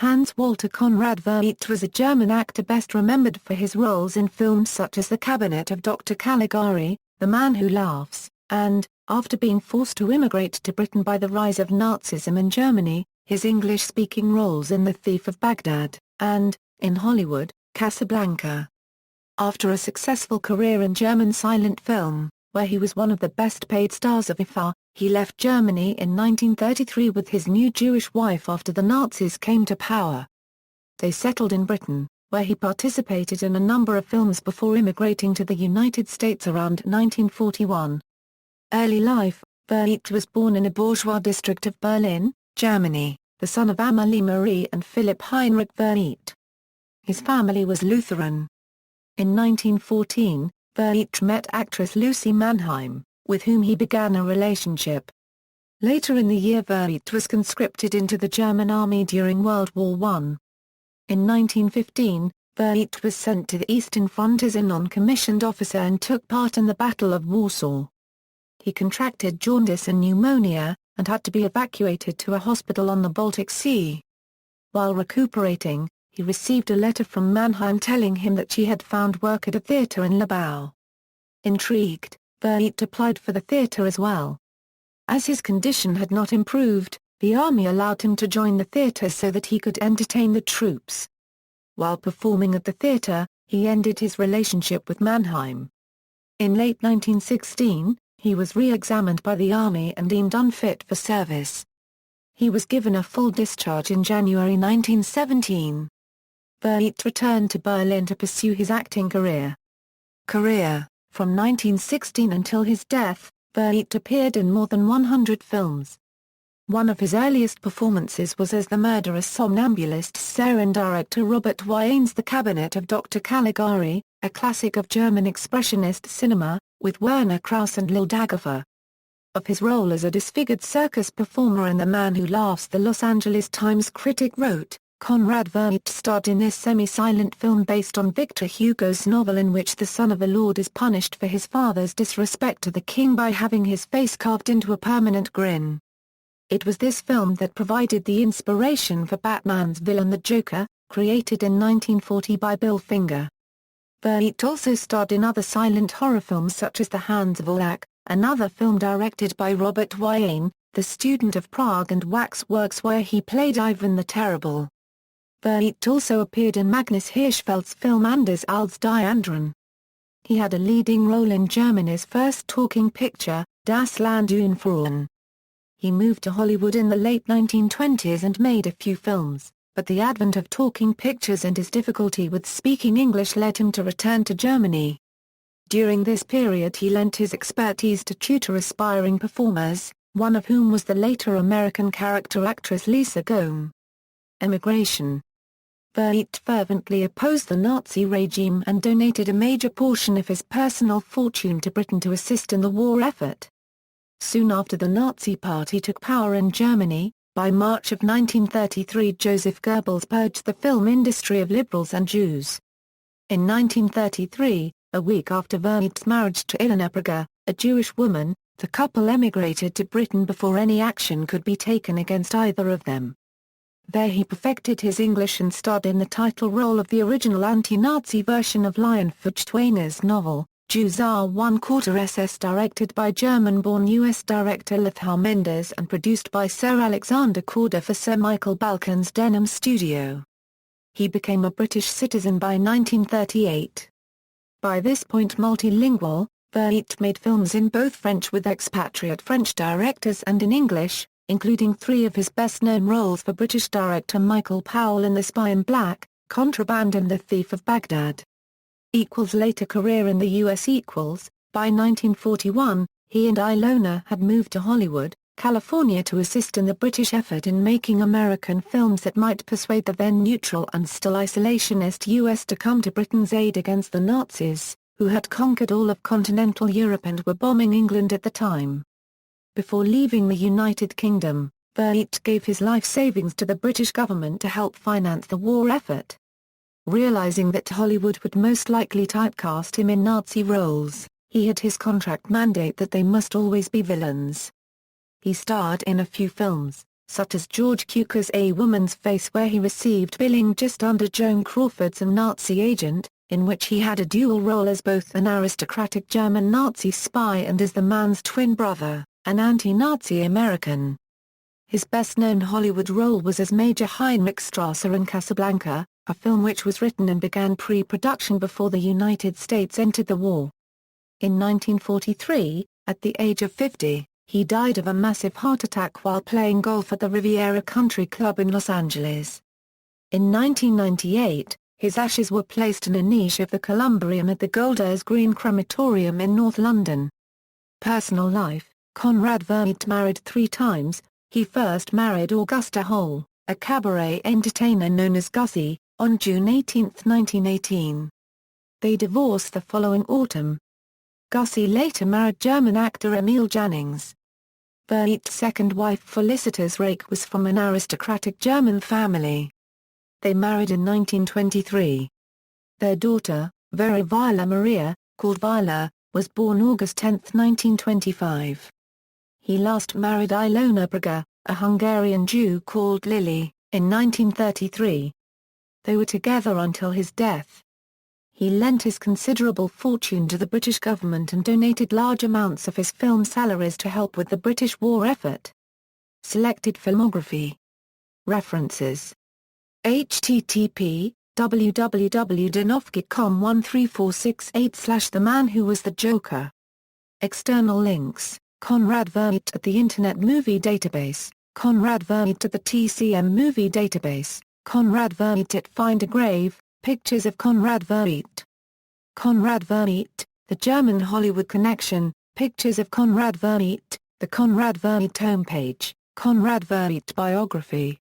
Hans Walter Conrad Veidt was a German actor best remembered for his roles in films such as The Cabinet of Dr. Caligari, The Man Who Laughs, and, after being forced to immigrate to Britain by the rise of Nazism in Germany, his English-speaking roles in The Thief of Bagdad, and, in Hollywood, Casablanca. After a successful career in German silent film, where he was one of the best-paid stars of IFA, he left Germany in 1933 with his new Jewish wife after the Nazis came to power. They settled in Britain, where he participated in a number of films before immigrating to the United States around 1941. Early life: Veidt was born in a bourgeois district of Berlin, Germany, the son of Amalie Marie and Philipp Heinrich Veidt. His family was Lutheran. In 1914, Veidt met actress Lucy Mannheim, with whom he began a relationship. Later in the year Veidt was conscripted into the German army during World War I. In 1915, Veidt was sent to the Eastern Front as a non-commissioned officer and took part in the Battle of Warsaw. He contracted jaundice and pneumonia, and had to be evacuated to a hospital on the Baltic Sea. While recuperating, he received a letter from Mannheim telling him that she had found work at a theatre in Lebau. Intrigued, Veidt applied for the theatre as well. As his condition had not improved, the army allowed him to join the theatre so that he could entertain the troops. While performing at the theatre, he ended his relationship with Mannheim. In late 1916, he was re-examined by the army and deemed unfit for service. He was given a full discharge in January 1917. Veidt returned to Berlin to pursue his acting career. From 1916 until his death, Veidt appeared in more than 100 films. One of his earliest performances was as the murderous somnambulist Sarin director Robert Wiene's The Cabinet of Dr. Caligari, a classic of German expressionist cinema, with Werner Krauss and Lil Dagoffer. Of his role as a disfigured circus performer in The Man Who Laughs, the Los Angeles Times critic wrote, Conrad Veidt starred in this semi-silent film based on Victor Hugo's novel in which the son of a lord is punished for his father's disrespect to the king by having his face carved into a permanent grin. It was this film that provided the inspiration for Batman's villain the Joker, created in 1940 by Bill Finger. Veidt also starred in other silent horror films such as The Hands of Olak, another film directed by Robert Wiene, The Student of Prague, and Waxworks, where he played Ivan the Terrible. Veidt also appeared in Magnus Hirschfeld's film Anders als die Anderen. He had a leading role in Germany's first talking picture, Das Land ohne Frauen. He moved to Hollywood in the late 1920s and made a few films, but the advent of talking pictures and his difficulty with speaking English led him to return to Germany. During this period he lent his expertise to tutor aspiring performers, one of whom was the later American character actress Lisa Gomes. Emigration. Veidt fervently opposed the Nazi regime and donated a major portion of his personal fortune to Britain to assist in the war effort. Soon after the Nazi Party took power in Germany, by March of 1933 Joseph Goebbels purged the film industry of liberals and Jews. In 1933, a week after Veidt's marriage to Ilona Prager, a Jewish woman, the couple emigrated to Britain before any action could be taken against either of them. There he perfected his English and starred in the title role of the original anti-Nazi version of Lion Feuchtwaner's novel, Jews Are One Quarter SS, directed by German-born U.S. director Lothar Mendes and produced by Sir Alexander Korda for Sir Michael Balcon's Denham Studio. He became a British citizen by 1938. By this point multilingual, Veidt made films in both French with expatriate French directors and in English, including three of his best-known roles for British director Michael Powell in The Spy in Black, Contraband and The Thief of Bagdad. Later career in the U.S. By 1941, he and Ilona had moved to Hollywood, California to assist in the British effort in making American films that might persuade the then neutral and still isolationist U.S. to come to Britain's aid against the Nazis, who had conquered all of continental Europe and were bombing England at the time. Before leaving the United Kingdom, Veidt gave his life savings to the British government to help finance the war effort. Realizing that Hollywood would most likely typecast him in Nazi roles, he had his contract mandate that they must always be villains. He starred in a few films, such as George Cukor's A Woman's Face, where he received billing just under Joan Crawford's A Nazi Agent, in which he had a dual role as both an aristocratic German Nazi spy and as the man's twin brother, an anti-Nazi American. His best-known Hollywood role was as Major Heinrich Strasser in Casablanca, a film which was written and began pre-production before the United States entered the war. In 1943, at the age of 50, he died of a massive heart attack while playing golf at the Riviera Country Club in Los Angeles. In 1998, his ashes were placed in a niche of the Columbarium at the Golders Green Crematorium in North London. Personal life: Conrad Veidt married 3 times. He first married Augusta Hole, a cabaret entertainer known as Gussie, on June 18, 1918. They divorced the following autumn. Gussie later married German actor Emil Jannings. Veidt's second wife Felicitas Rake was from an aristocratic German family. They married in 1923. Their daughter, Vera Viola Maria, called Viola, was born August 10, 1925. He last married Ilona Braga, a Hungarian Jew called Lily, in 1933. They were together until his death. He lent his considerable fortune to the British government and donated large amounts of his film salaries to help with the British war effort. Selected filmography. References. http://www.danofgicom13468/ The Man Who Was the Joker. External links: Conrad Veidt at the Internet Movie Database, Conrad Veidt at the TCM Movie Database, Conrad Veidt at Find a Grave, Pictures of Conrad Veidt. Conrad Veidt, The German Hollywood Connection, Pictures of Conrad Veidt, the Conrad Veidt homepage, Conrad Veidt biography.